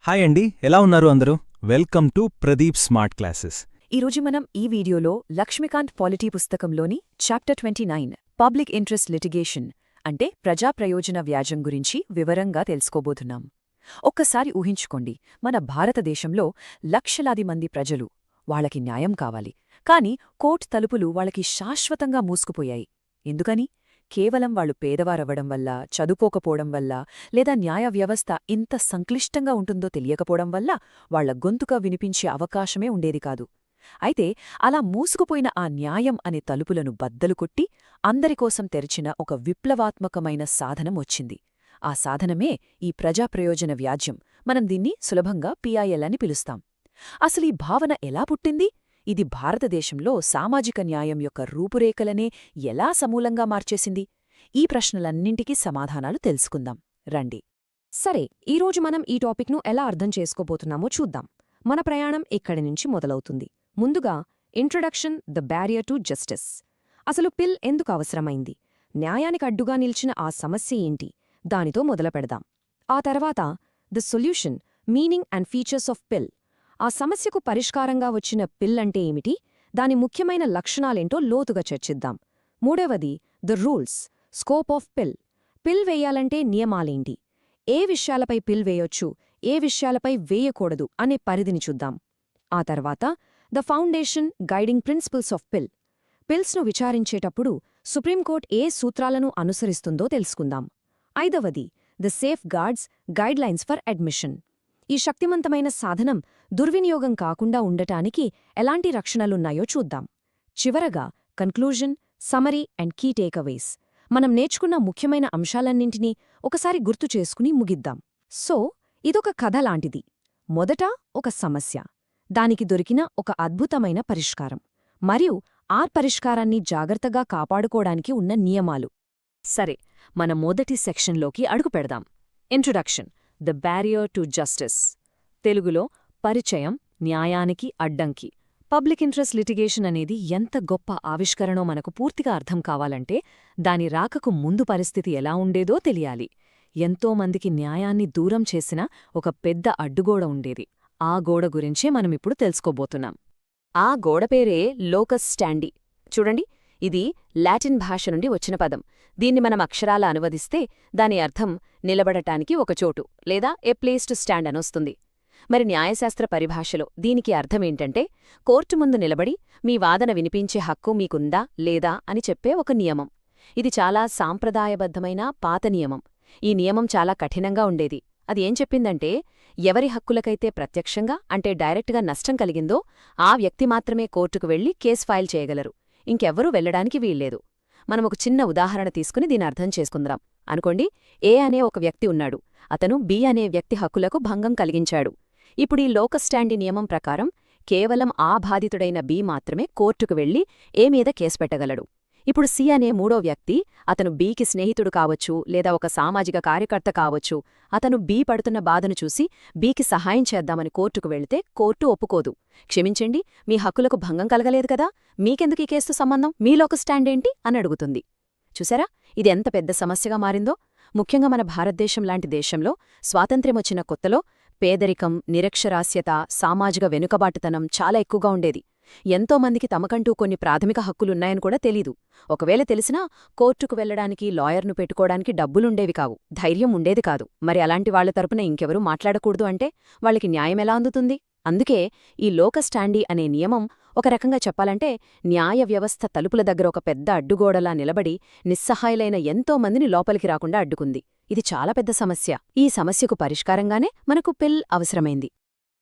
Hi అండి, ఎలా ఉన్నారు అందరూ? Welcome to Pradeep smart classes. ఈరోజు మనం ఈ వీడియోలో లక్ష్మీకాంత్ పాలిటీ పుస్తకంలోని చాప్టర్ 29 పబ్లిక్ ఇంట్రెస్ట్ లిటిగేషన్ అంటే ప్రజా ప్రయోజన వ్యాజ్యం గురించి వివరంగా తెలుసుకోబోతున్నాం. ఒక్కసారి ఊహించుకోండి, మన భారతదేశంలో లక్షలాది మంది ప్రజలు, వాళ్ళకి న్యాయం కావాలి. కాని కోర్టు తలుపులు వాళ్ళకి శాశ్వతంగా మూసుకుపోయాయి. ఎందుకని? కేవలం వాళ్లు పేదవారవ్వడం వల్ల, చదువుకోకపోవడం వల్ల, లేదా న్యాయ వ్యవస్థ ఇంత సంక్లిష్టంగా ఉంటుందో తెలియకపోవడం వల్ల వాళ్ల గొంతుక వినిపించే అవకాశమే ఉండేది కాదు. అయితే అలా మూసుకుపోయిన ఆ న్యాయం అనే తలుపులను బద్దలు కొట్టి అందరికోసం తెరిచిన ఒక విప్లవాత్మకమైన సాధనం వచ్చింది. ఆ సాధనమే ఈ ప్రజాప్రయోజన వ్యాజ్యం. మనం దీన్ని సులభంగా పిఐఎల్ అని పిలుస్తాం. అసలీ భావన ఎలా పుట్టింది? ఇది భారతదేశంలో సామాజిక న్యాయం యొక్క రూపురేఖలనే ఎలా సమూలంగా మార్చేసింది? ఈ ప్రశ్నలన్నింటికీ సమాధానాలు తెలుసుకుందాం రండి. సరే, ఈరోజు మనం ఈ టాపిక్ను ఎలా అర్థం చేసుకోబోతున్నామో చూద్దాం. మన ప్రయాణం ఇక్కడి నుంచి మొదలవుతుంది. ముందుగా introduction, the barrier to justice. అసలు పిల్ ఎందుకు అవసరమైంది? న్యాయానికి అడ్డుగా నిలిచిన ఆ సమస్య ఏంటి? దానితో మొదలుపెడదాం. ఆ తర్వాత the solution, meaning and features of పిల్. ఆ సమస్యకు పరిష్కారంగా వచ్చిన పిల్ అంటే ఏమిటి, దాని ముఖ్యమైన లక్షణాలేంటో లోతుగా చర్చిద్దాం. మూడవది ద రూల్స్, స్కోప్ ఆఫ్ పిల్. పిల్ వేయాలంటే నియమాలేంటి, ఏ విషయాలపై పిల్ వేయొచ్చు, ఏ విషయాలపై వేయకూడదు అనే పరిధిని చూద్దాం. ఆ తర్వాత the foundation, guiding principles of PIL. పిల్స్ను విచారించేటప్పుడు సుప్రీంకోర్టు ఏ సూత్రాలను అనుసరిస్తుందో తెలుసుకుందాం. ఐదవది the safeguards, guidelines for admission. ఈ శక్తివంతమైన సాధనం దుర్వినియోగం కాకుండా ఉండటానికి ఎలాంటి రక్షణలున్నాయో చూద్దాం. చివరగా కన్క్లూజన్, సమరీ అండ్ కీ టేకవేస్. మనం నేర్చుకున్న ముఖ్యమైన అంశాలన్నింటినీ ఒకసారి గుర్తు చేసుకుని ముగిద్దాం. సో, ఇదొక కథ లాంటిది. మొదట ఒక సమస్య, దానికి దొరికిన ఒక అద్భుతమైన పరిష్కారం, మరియు ఆ పరిష్కారాన్ని జాగ్రత్తగా కాపాడుకోవడానికి ఉన్న నియమాలు. సరే, మన మొదటి సెక్షన్లోకి అడుగుపెడదాం. Introduction, the barrier to justice. తెలుగులో పరిచయం, న్యాయానికి అడ్డంకి. పబ్లిక్ ఇంట్రెస్ట్ లిటిగేషన్ అనేది ఎంత గొప్ప ఆవిష్కరణో మనకు పూర్తిగా అర్థం కావాలంటే దాని రాకకు ముందు పరిస్థితి ఎలా ఉండేదో తెలియాలి. ఎంతోమందికి న్యాయాన్ని దూరం చేసిన ఒక పెద్ద అడ్డుగోడ ఉండేది. ఆ గోడ గురించే మనమిప్పుడు తెలుసుకోబోతున్నాం. ఆ గోడ పేరే లోకస్ స్టాండి. చూడండి, ఇది లాటిన్ భాష నుండి వచ్చిన పదం. దీన్ని మనం అక్షరాల అనువదిస్తే దాని అర్థం నిలబడటానికి ఒక చోటు లేదా ఏ ప్లేస్ టు స్టాండ్ అనొస్తుంది. మరి న్యాయశాస్త్ర పరిభాషలో దీనికి అర్థమేంటంటే కోర్టు ముందు నిలబడి మీ వాదన వినిపించే హక్కు మీకుందా లేదా అని చెప్పే ఒక నియమం. ఇది చాలా సాంప్రదాయబద్ధమైన పాత నియమం. ఈ నియమం చాలా కఠినంగా ఉండేది. అది ఏం చెప్పిందంటే, ఎవరి హక్కులకైతే ప్రత్యక్షంగా అంటే డైరెక్ట్గా నష్టం కలిగిందో ఆ వ్యక్తి మాత్రమే కోర్టుకు వెళ్లి కేసు ఫైల్ చేయగలరు. ఇంకెవ్వరూ వెళ్లడానికి వీల్లేదు. మనమొక చిన్న ఉదాహరణ తీసుకుని దీని అర్థం చేసుకుందాం. అనుకోండి, ఏ అనే ఒక వ్యక్తి ఉన్నాడు. అతను బి అనే వ్యక్తి హక్కులకు భంగం కలిగించాడు. ఇప్పుడీ లోకస్ స్టాండి నియమం ప్రకారం కేవలం ఆ బాధితుడైన బి మాత్రమే కోర్టుకు వెళ్లి ఏ మీద కేసు పెట్టగలడు. ఇప్పుడు సి అనే మూడో వ్యక్తి, అతను బీకి స్నేహితుడు కావచ్చు లేదా ఒక సామాజిక కార్యకర్త కావచ్చు. అతను బీ పడుతున్న బాధను చూసి బీకి సహాయం చేద్దామని కోర్టుకు వెళితే కోర్టు ఒప్పుకోదు. క్షమించండి, మీ హక్కులకు భంగం కలగలేదు కదా, మీకెందుకు ఈ కేసు సంబంధం, మీ లోకస్ స్టాండేంటి అని అడుగుతుంది. చూసారా, ఇది ఎంత పెద్ద సమస్యగా మారిందో. ముఖ్యంగా మన భారతదేశం లాంటి దేశంలో స్వాతంత్ర్యమొచ్చిన కొత్తలో పేదరికం, నిరక్షరాస్యత, సామాజిక వెనుకబాటుతనం చాలా ఎక్కువగా ఉండేది. ఎంతోమందికి తమకంటూ కొన్ని ప్రాథమిక హక్కులున్నాయని కూడా తెలీదు. ఒకవేళ తెలిసినా కోర్టుకు వెళ్లడానికి, లాయర్ను పెట్టుకోవడానికి డబ్బులుండేవి కావు, ధైర్యం ఉండేది కాదు. మరి అలాంటి వాళ్ల తరపున ఇంకెవరూ మాట్లాడకూడదు అంటే వాళ్ళకి న్యాయమెలా అందుతుంది? అందుకే ఈ లోకస్ స్టాండి అనే నియమం ఒక రకంగా చెప్పాలంటే న్యాయ వ్యవస్థ తలుపుల దగ్గర ఒక పెద్ద అడ్డుగోడలా నిలబడి నిస్సహాయులైన ఎంతోమందిని లోపలికి రాకుండా అడ్డుకుంది. ఇది చాలా పెద్ద సమస్య. ఈ సమస్యకు పరిష్కారంగానే మనకు పిల్ అవసరమైంది.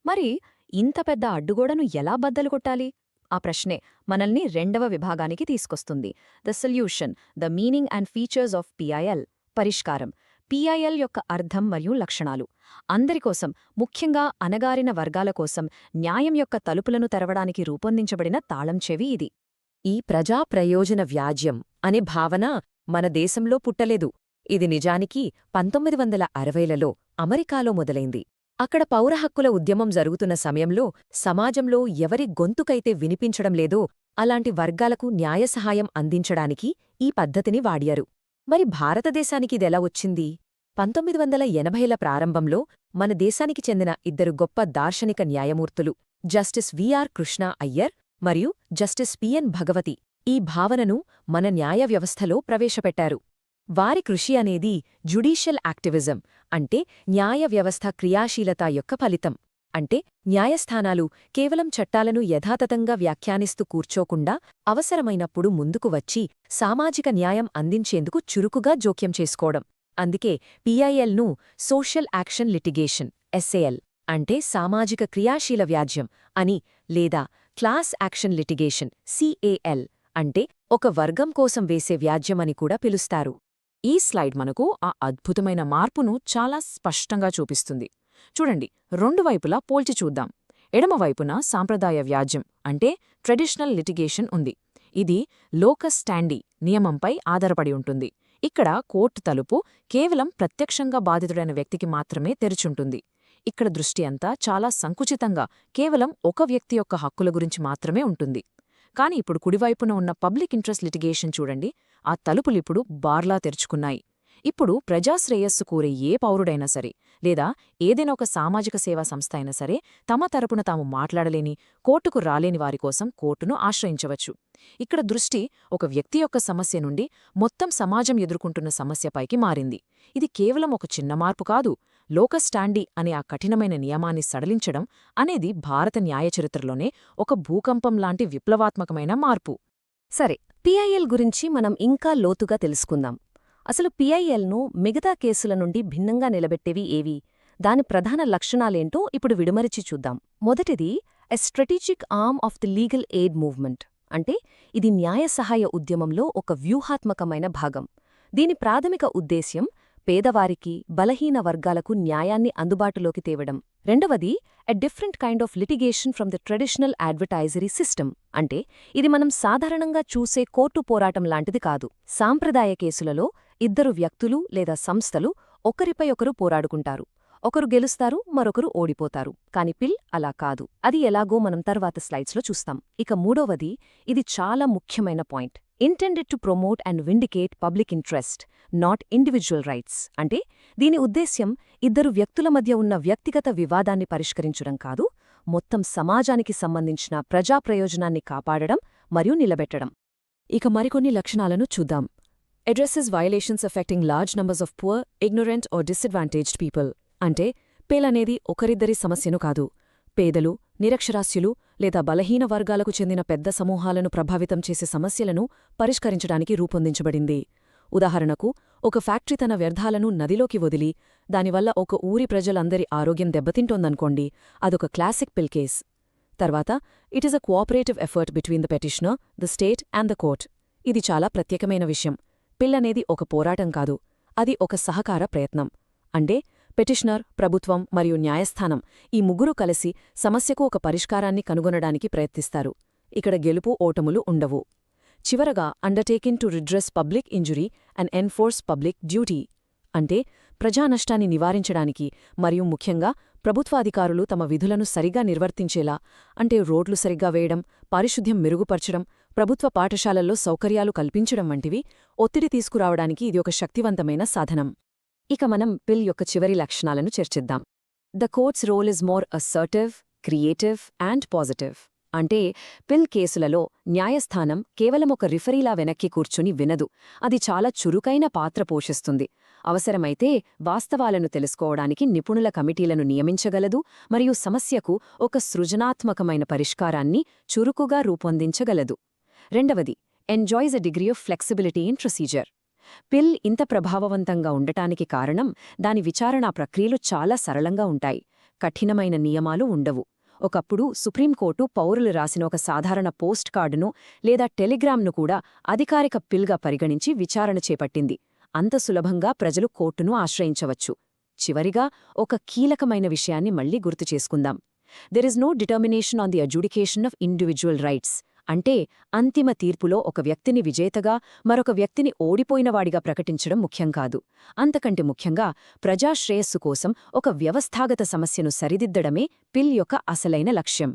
మరి ఇంత పెద్ద అడ్డుగోడను ఎలా బద్దలు కొట్టాలి? ఆ ప్రశ్నే మనల్ని రెండవ విభాగానికి తీసుకొస్తుంది. The solution, the meaning and features of PIL. పరిష్కారం, పిఐఎల్ యొక్క అర్థం మరియు లక్షణాలు. అందరికోసం, ముఖ్యంగా అణగారిన వర్గాల కోసం న్యాయం యొక్క తలుపులను తెరవడానికి రూపొందించబడిన తాళం చెవి ఇది. ఈ ప్రజా ప్రయోజన వ్యాజ్యం అనే భావన మన దేశంలో పుట్టలేదు. ఇది నిజానికి 1960లలో అమెరికాలో మొదలైంది. అక్కడ పౌరహక్కుల ఉద్యమం జరుగుతున్న సమయంలో సమాజంలో ఎవరి గొంతుకైతే వినిపించడం లేదో అలాంటి వర్గాలకు న్యాయసహాయం అందించడానికి ఈ పద్ధతిని వాడ్యారు. మరి భారతదేశానికిదెలా వచ్చింది? 1980ల ప్రారంభంలో మన దేశానికి చెందిన ఇద్దరు గొప్ప దార్శనిక న్యాయమూర్తులు జస్టిస్ విఆర్ కృష్ణ అయ్యర్ మరియు జస్టిస్ పిఎన్ భగవతి ఈ భావనను మన న్యాయ వ్యవస్థలో ప్రవేశపెట్టారు. వారి కృషి అనేది జ్యుడీషియల్ యాక్టివిజం అంటే న్యాయ వ్యవస్థ క్రియాశీలత యొక్క ఫలితం. అంటే న్యాయస్థానాలు కేవలం చట్టాలను యథాతథంగా వ్యాఖ్యానిస్తూ కూర్చోకుండా అవసరమైనప్పుడు ముందుకు వచ్చి సామాజిక న్యాయం అందించేందుకు చురుకుగా జోక్యం చేసుకోవడం. అందుకే పిఐఎల్ను సోషల్ యాక్షన్ లిటిగేషన్ ఎస్ఏఎల్ అంటే సామాజిక క్రియాశీల వ్యాజ్యం అని, లేదా క్లాస్ యాక్షన్ లిటిగేషన్ సిఏఎల్ అంటే ఒక వర్గం కోసం వేసే వ్యాజ్యమని కూడా పిలుస్తారు. ఈ స్లైడ్ మనకు ఆ అద్భుతమైన మార్పును చాలా స్పష్టంగా చూపిస్తుంది. చూడండి, రెండు వైపులా పోల్చి చూద్దాం. ఎడమవైపున సాంప్రదాయ వ్యాజ్యం అంటే ట్రెడిషనల్ లిటిగేషన్ ఉంది. ఇది లోకస్ స్టాండీ నియమంపై ఆధారపడి ఉంటుంది. ఇక్కడ కోర్టు తలుపు కేవలం ప్రత్యక్షంగా బాధితుడైన వ్యక్తికి మాత్రమే తెరుచుంటుంది. ఇక్కడ దృష్టి అంతా చాలా సంకుచితంగా కేవలం ఒక వ్యక్తి యొక్క హక్కుల గురించి మాత్రమే ఉంటుంది. కాని ఇప్పుడు కుడివైపున ఉన్న పబ్లిక్ ఇంట్రెస్ట్ లిటిగేషన్ చూడండి, ఆ తలుపులిప్పుడు బార్లా తెరుచుకున్నాయి. ఇప్పుడు ప్రజాశ్రేయస్సు కోరే ఏ పౌరుడైనా సరే, లేదా ఏదైనా ఒక సామాజిక సేవా సంస్థ అయినా సరే, తమ తరపున తాము మాట్లాడలేని, కోర్టుకు రాలేని వారికోసం కోర్టును ఆశ్రయించవచ్చు. ఇక్కడ దృష్టి ఒక వ్యక్తి యొక్క సమస్య నుండి మొత్తం సమాజం ఎదుర్కొంటున్న సమస్యపైకి మారింది. ఇది కేవలం ఒక చిన్న మార్పు కాదు. లోకస్ స్టాండీ అనే ఆ కఠినమైన నియమాన్ని సడలించడం అనేది భారత న్యాయ చరిత్రలోనే ఒక భూకంపంలాంటి విప్లవాత్మకమైన మార్పు. సరే, పిఐఎల్ గురించి మనం ఇంకా లోతుగా తెలుసుకుందాం. అసలు పిఐఎల్ను మిగతా కేసుల నుండి భిన్నంగా నిలబెట్టేవి ఏవి, దాని ప్రధాన లక్షణాలేంటో ఇప్పుడు విడమరిచి చూద్దాం. మొదటిది a strategic arm of the legal aid movement అంటే ఇది న్యాయ సహాయ ఉద్యమంలో ఒక వ్యూహాత్మకమైన భాగం. దీని ప్రాథమిక ఉద్దేశ్యం పేదవారికి, బలహీన వర్గాలకు న్యాయాన్ని అందుబాటులోకి తేవడం. రెండవది a different kind of litigation from the traditional adversary system అంటే ఇది మనం సాధారణంగా చూసే కోర్టు పోరాటం లాంటిది కాదు. సాంప్రదాయ కేసులలో ఇద్దరు వ్యక్తులు లేదా సంస్థలు ఒకరిపై ఒకరు పోరాడుకుంటారు. ఒకరు గెలుస్తారు, మరొకరు ఓడిపోతారు. కాని పిల్ అలా కాదు. అది ఎలాగో మనం తర్వాత స్లైడ్స్లో చూస్తాం. ఇక మూడవది, ఇది చాలా ముఖ్యమైన point, intended to promote and vindicate public interest, not individual rights. అంటే దీని ఉద్దేశ్యం ఇద్దరు వ్యక్తుల మధ్య ఉన్న వ్యక్తిగత వివాదాన్ని పరిష్కరించడం కాదు, మొత్తం సమాజానికి సంబంధించిన ప్రజాప్రయోజనాన్ని కాపాడడం మరియు నిలబెట్టడం. ఇక మరికొన్ని లక్షణాలను చూద్దాం. addresses violations affecting large numbers of poor, ignorant or disadvantaged people. అంటే పిల్ అనేది ఒకరిద్దరి సమస్యను కాదు, పేదలు, నిరక్షరాస్యులు లేదా బలహీన వర్గాలకు చెందిన పెద్ద సమూహాలను ప్రభావితం చేసే సమస్యలను పరిష్కరించడానికి రూపొందించబడింది. ఉదాహరణకు, ఒక ఫ్యాక్టరీ తన వ్యర్థాలను నదిలోకి వదిలి దానివల్ల ఒక ఊరి ప్రజలందరి ఆరోగ్యం దెబ్బతింటోందనుకోండి, అదొక క్లాసిక్ పిల్ కేస్. తర్వాత it is a cooperative effort between the petitioner, the state and the court. ఇది చాలా ప్రత్యేకమైన విషయం. పిల్ అనేది ఒక పోరాటం కాదు, అది ఒక సహకార ప్రయత్నం. అంటే పెటిషనర్, ప్రభుత్వం మరియు న్యాయస్థానం ఈ ముగ్గురూ కలిసి సమస్యకు ఒక పరిష్కారాన్ని కనుగొనడానికి ప్రయత్నిస్తారు. ఇక్కడ గెలుపు ఓటములు ఉండవు. చివరగా undertaking to redress public injury and enforce public duty అంటే ప్రజానష్టాన్ని నివారించడానికి మరియు ముఖ్యంగా ప్రభుత్వాధికారులు తమ విధులను సరిగా నిర్వర్తించేలా, అంటే రోడ్లు సరిగ్గా వేయడం, పారిశుద్ధ్యం మెరుగుపరచడం, ప్రభుత్వ పాఠశాలల్లో సౌకర్యాలు కల్పించడం వంటివి ఒత్తిడి తీసుకురావడానికి ఇది ఒక శక్తివంతమైన సాధనం. ఇక మనం పిల్ యొక్క చివరి లక్షణాలను చర్చిద్దాం. The court's role is more assertive, creative and positive. అంటే పిల్ కేసులలో న్యాయస్థానం కేవలం ఒక రిఫరీలా వెనక్కి కూర్చుని వినదు, అది చాలా చురుకైన పాత్ర పోషిస్తుంది. అవసరమైతే వాస్తవాలను తెలుసుకోవడానికి నిపుణుల కమిటీలను నియమించగలదు మరియు సమస్యకు ఒక సృజనాత్మకమైన పరిష్కారాన్ని చురుకుగా రూపొందించగలదు. రెండవది, enjoys a degree of flexibility in procedure. పిల్ ఇంత ప్రభావవంతంగా ఉండటానికి కారణం దాని విచారణా ప్రక్రియలు చాలా సరళంగా ఉంటాయి, కఠినమైన నియమాలు ఉండవు. ఒకప్పుడు సుప్రీంకోర్టు పౌరులు రాసిన ఒక సాధారణ పోస్ట్ కార్డును లేదా టెలిగ్రామ్ను కూడా అధికారిక పిల్గా పరిగణించి విచారణ చేపట్టింది. అంత సులభంగా ప్రజలు కోర్టును ఆశ్రయించవచ్చు. చివరిగా ఒక కీలకమైన విషయాన్ని మళ్లీ గుర్తు చేసుకుందాం. There is no determination on the adjudication of individual rights. అంటే అంతిమ తీర్పులో ఒక వ్యక్తిని విజేతగా, మరొక వ్యక్తిని ఓడిపోయినవాడిగా ప్రకటించడం ముఖ్యం కాదు. అంతకంటే ముఖ్యంగా ప్రజాశ్రేయస్సు కోసం ఒక వ్యవస్థాగత సమస్యను సరిదిద్దడమే పిల్ యొక్క అసలైన లక్ష్యం.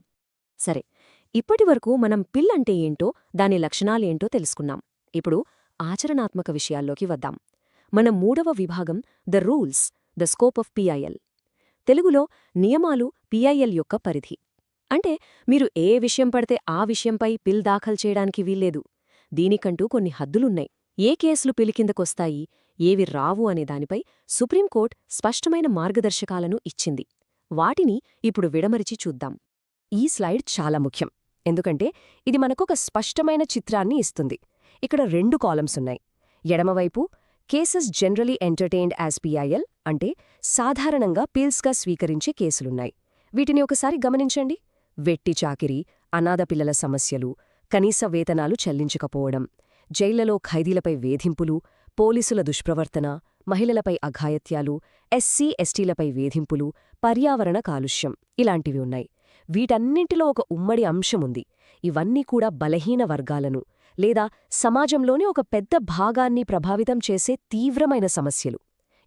సరే, ఇప్పటివరకు మనం పిల్ అంటే ఏంటో, దాని లక్షణాలేంటో తెలుసుకున్నాం. ఇప్పుడు ఆచరణాత్మక విషయాల్లోకి వద్దాం. మన 3వ విభాగం the rules the scope of PIL. తెలుగులో నియమాలు పిఐఎల్ యొక్క పరిధి. అంటే మీరు ఏ విషయం పడితే ఆ విషయంపై పిల్ దాఖలు చేయడానికి వీల్లేదు. దీనికంటూ కొన్ని హద్దులున్నాయి. ఏ కేసులు పిల్ కిందకొస్తాయి, ఏవి రావు అనే దానిపై సుప్రీంకోర్టు స్పష్టమైన మార్గదర్శకాలను ఇచ్చింది. వాటిని ఇప్పుడు విడమరిచి చూద్దాం. ఈ స్లైడ్ చాలా ముఖ్యం, ఎందుకంటే ఇది మనకొక స్పష్టమైన చిత్రాన్ని ఇస్తుంది. ఇక్కడ 2 కాలమ్స్ ఉన్నాయి. ఎడమవైపు cases generally entertained as PIL, అంటే సాధారణంగా పిల్స్గా స్వీకరించే కేసులున్నాయి. వీటిని ఒకసారి గమనించండి. వెట్టి చాకిరీ, అనాథ పిల్లల సమస్యలు, కనీస వేతనాలు చెల్లించకపోవడం, జైళ్లలో ఖైదీలపై వేధింపులు, పోలీసుల దుష్ప్రవర్తన, మహిళలపై అఘాయత్యాలు, ఎస్సీ ఎస్టీలపై వేధింపులు, పర్యావరణ కాలుష్యం ఇలాంటివి ఉన్నాయి. వీటన్నింటిలో ఒక ఉమ్మడి అంశముంది. ఇవన్నీ కూడా బలహీన వర్గాలను లేదా సమాజంలోని ఒక పెద్ద భాగాన్ని ప్రభావితం చేసే తీవ్రమైన సమస్యలు.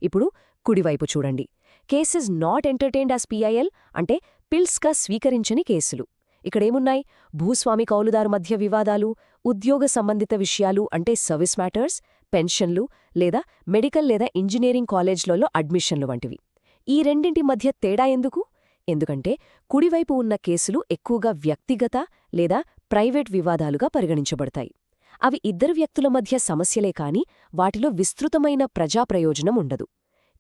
ఇప్పుడు కుడివైపు చూడండి. Cases not entertained as PIL, అంటే పిల్స్గా స్వీకరించని కేసులు. ఇక్కడేమున్నాయి? భూస్వామి కౌలుదారు మధ్య వివాదాలు, ఉద్యోగ సంబంధిత విషయాలు అంటే సర్వీస్ మ్యాటర్స్, పెన్షన్లు లేదా మెడికల్ లేదా ఇంజనీరింగ్ కాలేజ్లలో అడ్మిషన్లు వంటివి. ఈ రెండింటి మధ్య తేడా ఎందుకు? ఎందుకంటే కుడివైపు ఉన్న కేసులు ఎక్కువగా వ్యక్తిగత లేదా ప్రైవేట్ వివాదాలుగా పరిగణించబడతాయి. అవి ఇద్దరు వ్యక్తుల మధ్య సమస్యలే కాని వాటిలో విస్తృతమైన ప్రజాప్రయోజనం ఉండదు.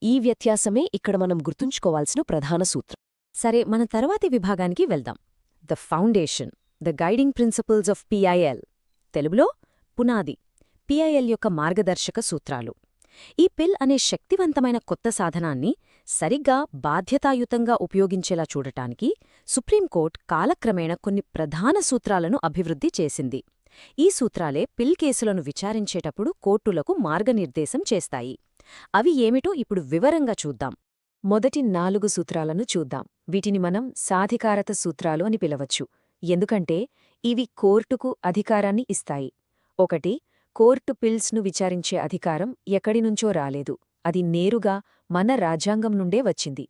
ఈ వ్యత్యాసమే ఇక్కడ మనం గుర్తుంచుకోవాల్సిన ప్రధాన సూత్రం. సరే, మన తర్వాతి విభాగానికి వెళ్దాం. The foundation, the guiding principles of PIL. తెలుగులో పునాది, పిఐఎల్ యొక్క మార్గదర్శక సూత్రాలు. ఈ పిల్ అనే శక్తివంతమైన కొత్త సాధనాన్ని సరిగ్గా బాధ్యతాయుతంగా ఉపయోగించేలా చూడటానికి సుప్రీంకోర్టు కాలక్రమేణా కొన్ని ప్రధాన సూత్రాలను అభివృద్ధి చేసింది. ఈ సూత్రాలే పిల్ కేసులను విచారించేటప్పుడు కోర్టులకు మార్గనిర్దేశం చేస్తాయి. అవి ఏమిటో ఇప్పుడు వివరంగా చూద్దాం. మొదటి 4 సూత్రాలను చూద్దాం. వీటిని మనం సాధికారత సూత్రాలు అని పిలవచ్చు, ఎందుకంటే ఇవి కోర్టుకు అధికారాన్ని ఇస్తాయి. 1. కోర్టు పిల్స్ను విచారించే అధికారం ఎక్కడినుంచో రాలేదు, అది నేరుగా మన రాజ్యాంగం నుండే వచ్చింది.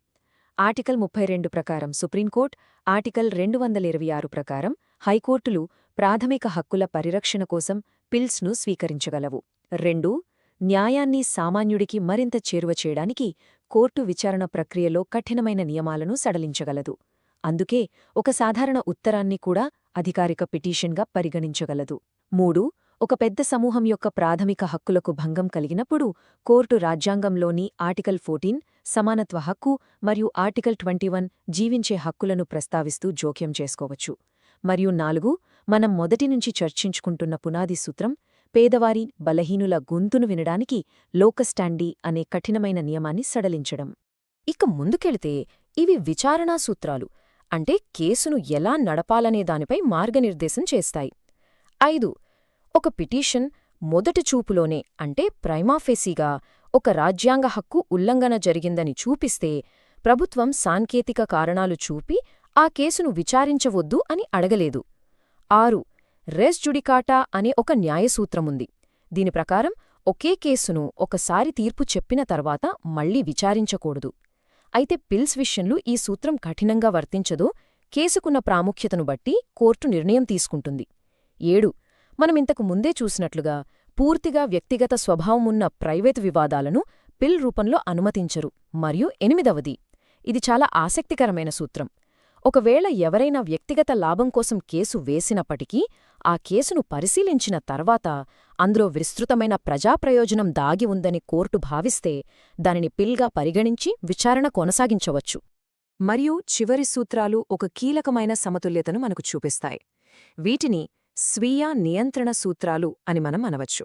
ఆర్టికల్ 32 ప్రకారం సుప్రీంకోర్టు, ఆర్టికల్ 226 ప్రకారం హైకోర్టులు ప్రాథమిక హక్కుల పరిరక్షణ కోసం పిల్స్ను స్వీకరించగలవు. 2. న్యాయాన్ని సామాన్యుడికి మరింత చేరువ చేయడానికి కోర్టు విచారణ ప్రక్రియలో కఠినమైన నియమాలను సడలించగలదు. అందుకే ఒక సాధారణ ఉత్తరాన్ని కూడా అధికారిక పిటిషన్గా పరిగణించగలదు. 3. ఒక పెద్ద సమూహం యొక్క ప్రాథమిక హక్కులకు భంగం కలిగినప్పుడు కోర్టు రాజ్యాంగంలోని ఆర్టికల్ 14 సమానత్వ హక్కు మరియు ఆర్టికల్ 21 జీవించే హక్కులను ప్రస్తావిస్తూ జోక్యం చేసుకోవచ్చు. మరియు 4. మనం మొదటినుంచి చర్చించుకుంటున్న పునాది సూత్రం, పేదవారి బలహీనుల గొంతును వినడానికి లోకస్టాండీ అనే కఠినమైన నియమాన్ని సడలించడం. ఇక ముందుకెళితే ఇవి విచారణా సూత్రాలు, అంటే కేసును ఎలా నడపాలనే దానిపై మార్గనిర్దేశం చేస్తాయి. 5. ఒక పిటిషన్ మొదటి చూపులోనే, అంటే ప్రైమాఫేసీగా ఒక రాజ్యాంగ హక్కు ఉల్లంఘన జరిగిందని చూపిస్తే ప్రభుత్వం సాంకేతిక కారణాలు చూపి ఆ కేసును విచారించవద్దు అని అడగలేదు. 6. రెస్ జుడికాటా అనే ఒక న్యాయసూత్రముంది. దీని ప్రకారం ఒకే కేసును ఒకసారి తీర్పు చెప్పిన తర్వాత మళ్లీ విచారించకూడదు. అయితే పిల్స్ విషయంలో ఈ సూత్రం కఠినంగా వర్తించదో కేసుకున్న ప్రాముఖ్యతను బట్టి కోర్టు నిర్ణయం తీసుకుంటుంది. 7. మనమింతకు ముందే చూసినట్లుగా పూర్తిగా వ్యక్తిగత స్వభావమున్న ప్రైవేటు వివాదాలను పిల్ రూపంలో అనుమతించరు. మరియు 8వది, ఇది చాలా ఆసక్తికరమైన సూత్రం. ఒకవేళ ఎవరైనా వ్యక్తిగత లాభం కోసం కేసు వేసినప్పటికీ ఆ కేసును పరిశీలించిన తర్వాత అందులో విస్తృతమైన ప్రజాప్రయోజనం దాగి ఉందని కోర్టు భావిస్తే దానిని పిల్గా పరిగణించి విచారణ కొనసాగించవచ్చు. మరియు చివరి సూత్రాలు ఒక కీలకమైన సమతుల్యతను మనకు చూపిస్తాయి. వీటిని స్వీయ నియంత్రణ సూత్రాలు అని మనం అనవచ్చు.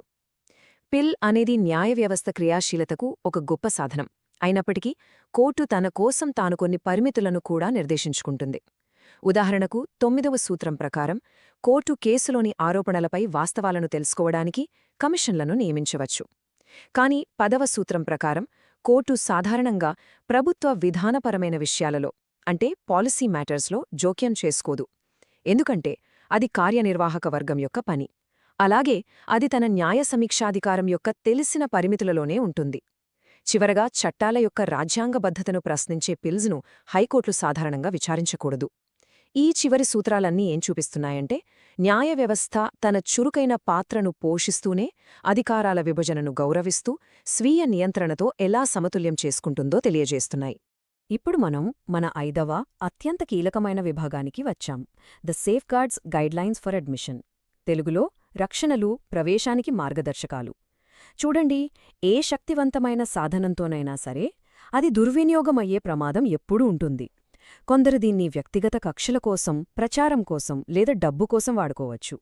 పిల్ అనేది న్యాయ వ్యవస్థ క్రియాశీలతకు ఒక గొప్ప సాధనం అయినప్పటికీ కోర్టు తన కోసం తాను కొన్ని పరిమితులను కూడా నిర్దేశించుకుంటుంది. ఉదాహరణకు 9వ సూత్రం ప్రకారం కోర్టు కేసులోని ఆరోపణలపై వాస్తవాలను తెలుసుకోవడానికి కమిషన్లను నియమించవచ్చు. కాని 10వ సూత్రం ప్రకారం కోర్టు సాధారణంగా ప్రభుత్వ విధానపరమైన విషయాలలో, అంటే పాలసీ మ్యాటర్స్లో జోక్యం చేసుకోదు. ఎందుకంటే అది కార్యనిర్వాహక వర్గం యొక్క పని. అలాగే అది తన న్యాయ సమీక్షాధికారం యొక్క తెలిసిన పరిమితులలోనే ఉంటుంది. చివరగా చట్టాల యొక్క రాజ్యాంగబద్ధతను ప్రశ్నించే పిల్స్ను హైకోర్టులు సాధారణంగా విచారించకూడదు. ఈ చివరి సూత్రాలన్నీ ఏం చూపిస్తున్నాయంటే న్యాయ వ్యవస్థ తన చురుకైన పాత్రను పోషిస్తూనే అధికారాల విభజనను గౌరవిస్తూ స్వీయ నియంత్రణతో ఎలా సమతుల్యం చేసుకుంటుందో తెలియజేస్తున్నాయి. ఇప్పుడు మనం మన 5వ అత్యంత కీలకమైన విభాగానికి వచ్చాం, the safeguards guidelines for admission, తెలుగులో రక్షణలు ప్రవేశానికి మార్గదర్శకాలు. చూడండి, ఏ శక్తివంతమైన సాధనంతోనైనా సరే అది దుర్వినియోగమయ్యే ప్రమాదం ఎప్పుడూ ఉంటుంది. కొందరు దీన్ని వ్యక్తిగత కక్షల కోసం, ప్రచారం కోసం లేదా డబ్బు కోసం వాడుకోవచ్చు.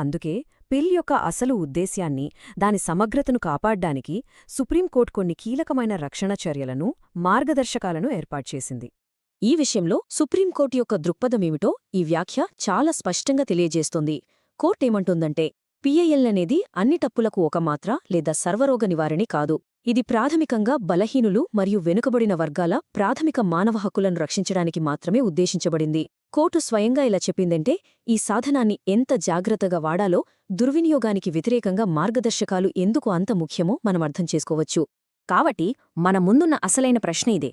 అందుకే పిల్ యొక్క అసలు ఉద్దేశ్యాన్ని, దాని సమగ్రతను కాపాడ్డానికి సుప్రీంకోర్టు కొన్ని కీలకమైన రక్షణ చర్యలను, మార్గదర్శకాలను ఏర్పాటుచేసింది. ఈ విషయంలో సుప్రీంకోర్టు యొక్క దృక్పథమేమిటో ఈ వ్యాఖ్య చాలా స్పష్టంగా తెలియజేస్తోంది. కోర్టేమంటుందంటే పిఐఎల్ అనేది అన్ని తప్పులకు ఒక మాత్ర లేదా సర్వరోగ నివారణి కాదు. ఇది ప్రాథమికంగా బలహీనులు మరియు వెనుకబడిన వర్గాల ప్రాథమిక మానవ హక్కులను రక్షించడానికి మాత్రమే ఉద్దేశించబడింది. కోర్టు స్వయంగా ఇలా చెప్పిందంటే ఈ సాధనాన్ని ఎంత జాగ్రత్తగా వాడాలో, దుర్వినియోగానికి వ్యతిరేకంగా మార్గదర్శకాలు ఎందుకు అంత ముఖ్యమో మనం అర్థం చేసుకోవచ్చు. కాబట్టి మన ముందున్న అసలైన ప్రశ్న ఇదే: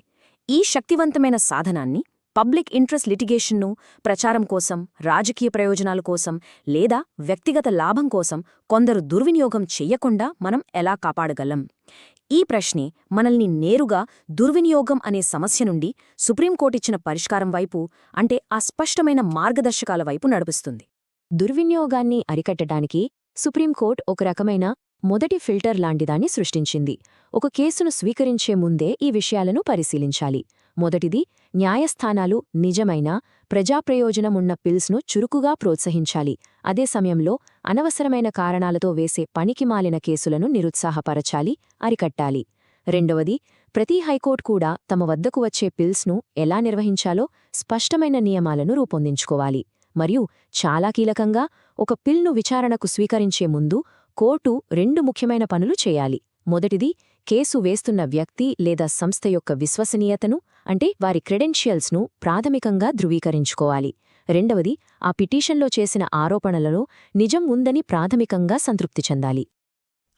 ఈ శక్తివంతమైన సాధనాన్ని పబ్లిక్ ఇంట్రెస్ట్ లిటిగేషన్ను ప్రచారం కోసం, రాజకీయ ప్రయోజనాల కోసం లేదా వ్యక్తిగత లాభం కోసం కొందరు దుర్వినియోగం చెయ్యకుండా మనం ఎలా కాపాడగలం? ఈ ప్రశ్నే మనల్ని నేరుగా దుర్వినియోగం అనే సమస్య నుండి సుప్రీంకోర్టిచ్చిన పరిష్కారం వైపు, అంటే ఆ స్పష్టమైన మార్గదర్శకాల వైపు నడిపిస్తుంది. దుర్వినియోగాన్ని అరికట్టడానికి సుప్రీంకోర్టు ఒక రకమైన మొదటి ఫిల్టర్ లాంటిదాన్ని సృష్టించింది. ఒక కేసును స్వీకరించే ముందే ఈ విషయాలను పరిశీలించాలి. మొదటిది, న్యాయస్థానాలు నిజమైన ప్రజాప్రయోజనమున్న పిల్స్ను చురుకుగా ప్రోత్సహించాలి. అదే సమయంలో అనవసరమైన కారణాలతో వేసే పనికిమాలిన కేసులను నిరుత్సాహపరచాలి, అరికట్టాలి. రెండవది, ప్రతి హైకోర్టు కూడా తమ వద్దకు వచ్చే పిల్స్ను ఎలా నిర్వహించాలో స్పష్టమైన నియమాలను రూపొందించుకోవాలి. మరియు చాలా కీలకంగా, ఒక పిల్ను విచారణకు స్వీకరించే ముందు కోర్టు 2 ముఖ్యమైన పనులు చేయాలి. మొదటిది, కేసు వేస్తున్న వ్యక్తి లేదా సంస్థ యొక్క విశ్వసనీయతను, అంటే వారి క్రెడెన్షియల్స్ను ప్రాథమికంగా ధృవీకరించుకోవాలి. రెండవది, ఆ పిటిషన్లో చేసిన ఆరోపణలలో నిజం ఉందని ప్రాథమికంగా సంతృప్తి చెందాలి.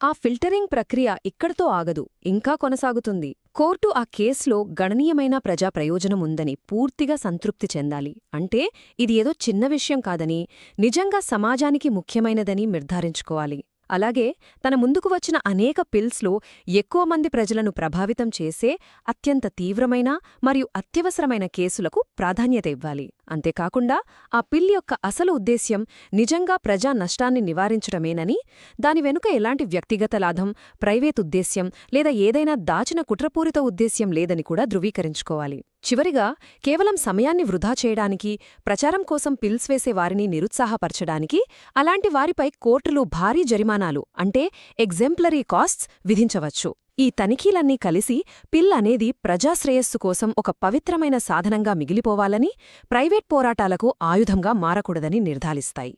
ఆ ఫిల్టరింగ్ ప్రక్రియ ఇక్కడితో ఆగదు, ఇంకా కొనసాగుతుంది. కోర్టు ఆ కేసులో గణనీయమైన ప్రజా ప్రయోజనముందని పూర్తిగా సంతృప్తి చెందాలి. అంటే ఇది ఏదో చిన్న విషయం కాదని, నిజంగా సమాజానికి ముఖ్యమైనదని నిర్ధారించుకోవాలి. అలాగే తన ముందుకు వచ్చిన అనేక పిల్స్లో ఎక్కువ మంది ప్రజలను ప్రభావితం చేసే అత్యంత తీవ్రమైన మరియు అత్యవసరమైన కేసులకు ప్రాధాన్యత ఇవ్వాలి. అంతేకాకుండా ఆ పిల్ యొక్క అసలు ఉద్దేశ్యం నిజంగా ప్రజా నష్టాన్ని నివారించడమేనని, దాని వెనుక ఎలాంటి వ్యక్తిగత లాభం, ప్రైవేట్ ఉద్దేశ్యం లేదా ఏదైనా దాచిన కుట్రపూరిత ఉద్దేశ్యం లేదని కూడా ధృవీకరించుకోవాలి. చివరిగా, కేవలం సమయాన్ని వృధా చేయడానికి, ప్రచారం కోసం పిల్స్ వేసే వారిని నిరుత్సాహపరచడానికి అలాంటి వారిపై కోర్టులు భారీ జరిమానాలు, అంటే ఎగ్జెంప్లరీ కాస్ట్స్ విధించవచ్చు. ఈ తనిఖీలన్నీ కలిసి పిల్ అనేది ప్రజాశ్రేయస్సు కోసం ఒక పవిత్రమైన సాధనంగా మిగిలిపోవాలని, ప్రైవేట్ పోరాటాలకు ఆయుధంగా మారకూడదని నిర్ధారిస్తాయి.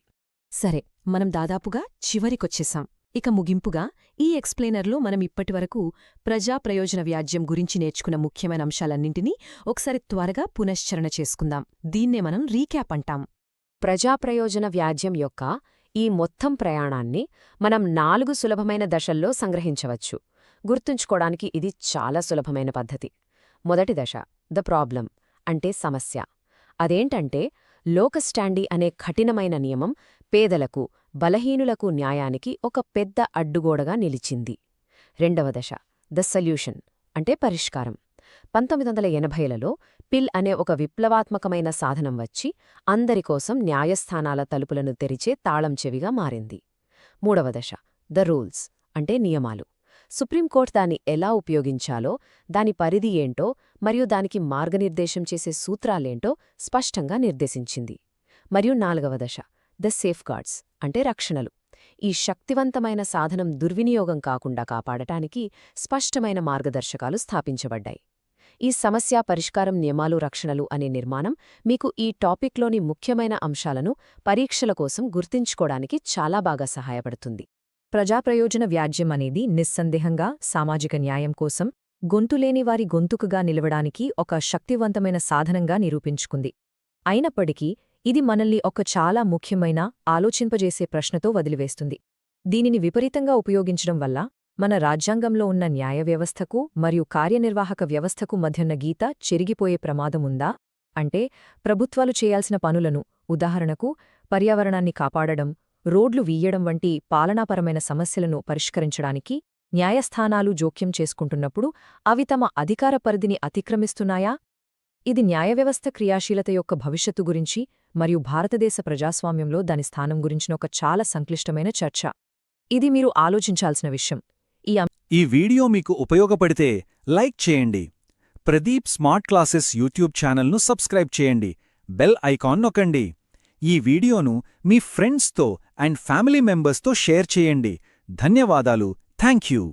సరే, మనం దాదాపుగా చివరికొచ్చేశాం. ఇక ముగింపుగా ఈ ఎక్స్ప్లెయినర్లో మనం ఇప్పటివరకు ప్రజా ప్రయోజన వ్యాజ్యం గురించి నేర్చుకున్న ముఖ్యమైన అంశాలన్నింటినీ ఒకసారి త్వరగా పునశ్చరణ చేసుకుందాం. దీన్నే మనం రీక్యాప్ అంటాం. ప్రజాప్రయోజన వ్యాజ్యం యొక్క ఈ మొత్తం ప్రయాణాన్ని మనం 4 సులభమైన దశల్లో సంగ్రహించవచ్చు. గుర్తుంచుకోవడానికి ఇది చాలా సులభమైన పద్ధతి. మొదటి దశ, ద ప్రాబ్లం, అంటే సమస్య. అదేంటంటే, లోకస్టాండీ అనే కఠినమైన నియమం పేదలకు, బలహీనులకు న్యాయానికి ఒక పెద్ద అడ్డుగోడగా నిలిచింది. రెండవ దశ, ద సొల్యూషన్, అంటే పరిష్కారం. 1980లలో పిల్ అనే ఒక విప్లవాత్మకమైన సాధనం వచ్చి అందరికోసం న్యాయస్థానాల తలుపులను తెరిచే తాళం చెవిగా మారింది. మూడవ దశ, ద రూల్స్, అంటే నియమాలు. సుప్రీంకోర్టు దాన్ని ఎలా ఉపయోగించాలో, దాని పరిధి ఏంటో మరియు దానికి మార్గనిర్దేశం చేసే సూత్రాలేంటో స్పష్టంగా నిర్దేశించింది. మరియు నాలుగవ దశ, ద సేఫ్గార్డ్స్, అంటే రక్షణలు. ఈ శక్తివంతమైన సాధనం దుర్వినియోగం కాకుండా కాపాడటానికి స్పష్టమైన మార్గదర్శకాలు స్థాపించబడ్డాయి. ఈ సమస్య పరిష్కారం నియమాలు రక్షణలు అనే నిర్మాణం మీకు ఈ టాపిక్లోని ముఖ్యమైన అంశాలను పరీక్షల కోసం గుర్తుంచుకోవడానికి చాలా బాగా సహాయపడుతుంది. ప్రజాప్రయోజన వ్యాజ్యం అనేది నిస్సందేహంగా సామాజిక న్యాయం కోసం గొంతులేని వారి గొంతుకుగా నిలవడానికి ఒక శక్తివంతమైన సాధనంగా నిరూపించుకుంది. అయినప్పటికీ ఇది మనల్ని ఒక చాలా ముఖ్యమైన ఆలోచింపజేసే ప్రశ్నతో వదిలివేస్తుంది. దీనిని విపరీతంగా ఉపయోగించడం వల్ల మన రాజ్యాంగంలో ఉన్న న్యాయ వ్యవస్థకు మరియు కార్యనిర్వాహక వ్యవస్థకు మధ్యున్న గీత చెరిగిపోయే ప్రమాదముందా? అంటే ప్రభుత్వాలు చేయాల్సిన పనులను, ఉదాహరణకు పర్యావరణాన్ని కాపాడడం, రోడ్లు వీయడం వంటి పాలనాపరమైన సమస్యలను పరిష్కరించడానికి న్యాయస్థానాలు జోక్యం చేసుకుంటున్నప్పుడు అవి తమ అధికార పరిధిని అతిక్రమిస్తున్నాయా? ఇది న్యాయవ్యవస్థ క్రియాశీలత యొక్క భవిష్యత్తు గురించి మరియు భారతదేశ ప్రజాస్వామ్యంలో దాని స్థానం గురించిన ఒక చాలా సంక్లిష్టమైన చర్చ. ఇది మీరు ఆలోచించాల్సిన విషయం. ఈ వీడియో మీకు ఉపయోగపడితే లైక్ చేయండి. ప్రదీప్ స్మార్ట్ క్లాసెస్ యూట్యూబ్ ఛానల్ను సబ్స్క్రైబ్ చేయండి. బెల్ ఐకాన్ నొక్కండి. ఈ వీడియోను మీ ఫ్రెండ్స్తో అండ్ ఫ్యామిలీ మెంబర్స్తో షేర్ చేయండి. ధన్యవాదాలు. Thank you.